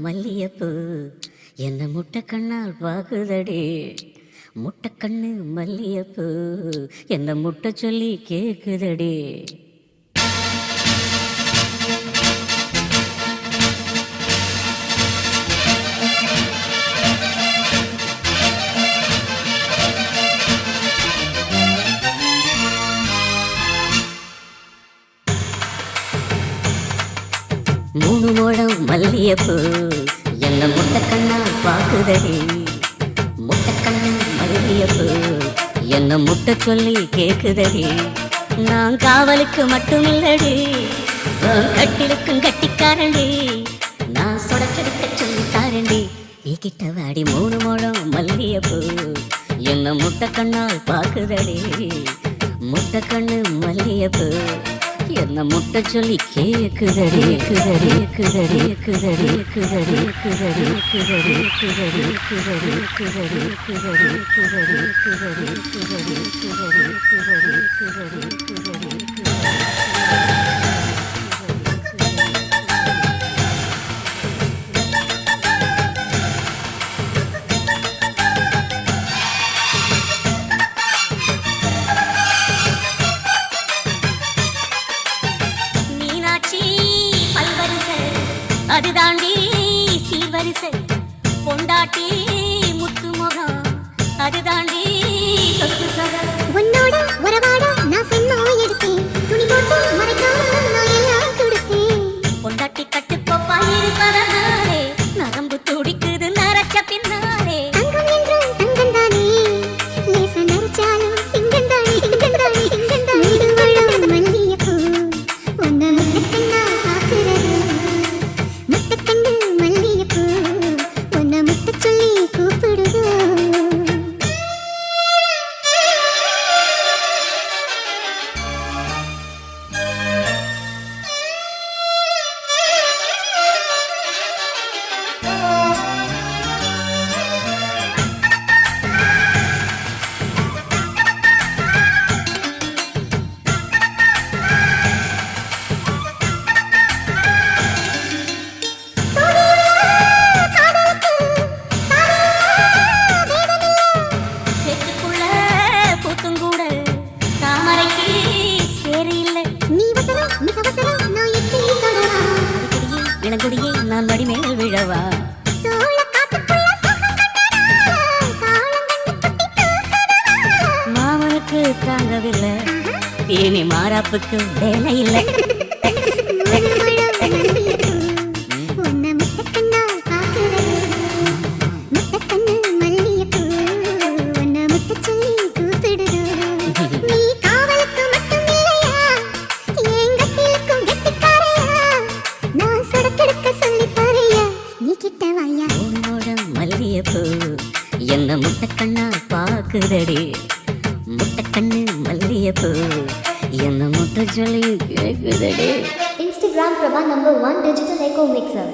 மல்லியப்பூ என்ன முட்டை கண்ணால் பாக்குதடி. முட்டை கண்ணு மல்லியப்பூ என்ன முட்டை சொல்லி கேக்குதடி. மூணு முழம் மல்லியப்பூ என்ன முட்டை கண்ணால் பாக்குதடி. முட்டை கண்ணு மல்லியப்பூ என்ன முட்டை சொல்லி கேக்குதடி. நான் காவலுக்கு மட்டுமில்லடி, கட்டிலுக்கும் கட்டிக்காரண்டி. நான் சொடக்கெடுக்க சொல்லி தாரண்டி. நீ கிட்ட வாடி மூணு முழம் மல்லியப்பூ என்ன முட்டை கண்ணால் பாக்குதடி. முட்டை கண்ணு மல்லியப்பூ என்ன முட்டை சொல்லி கேக்குதடி. குதடி குதடி குதடி குதடி குதடி குதடி குதடி குதடி குதடி குதடி குதடி குதடி குதடி குதடி குதடி குதடி குதடி அது தாண்டி சீர்வரிசை பொண்டாட்டி முத்து முகம். அது தாண்டி சொத்து சகல் உன்னோட உறவாட நான் சொன்னா எடுத்தேன். துணி போட்டு மறைக்காம நான் எல்லாம் கொடுத்தேன். பொண்டாட்டி கட்டுக்கோப்பா இருப்பதனாலே நரம்பு துடிக்குது நரச்ச பின்னாலே. தங்கம் என்றும் தங்கம் தானே, லேச நரைச்சாலும் சிங்கம் தானே, சிங்கம் தானே, சிங்கம் தானே. முழம் மல்லியப்பூ உன்னை முட்டக்கண்ணா பார்க்கிறது. முட்டக்கண்ணு மல்லியப்பூ உன்னை முட்டை சொல்லி கூப்பிடுது. இளங்குடியே நான் மடி மேல் விழவா. மாமனுக்கு தாங்கவில்லை, இனி மாறாப்புக்கு வேலை இல்லை. மல்லியப்பூ என்ன முட்டை கண்ணால் பாக்குதடி. முட்டை கண்ணு மல்லியப்பூ என்ன முட்டை சொல்லி கேக்குதடி. Instagram Prabha #1 Digital Echo Mixer.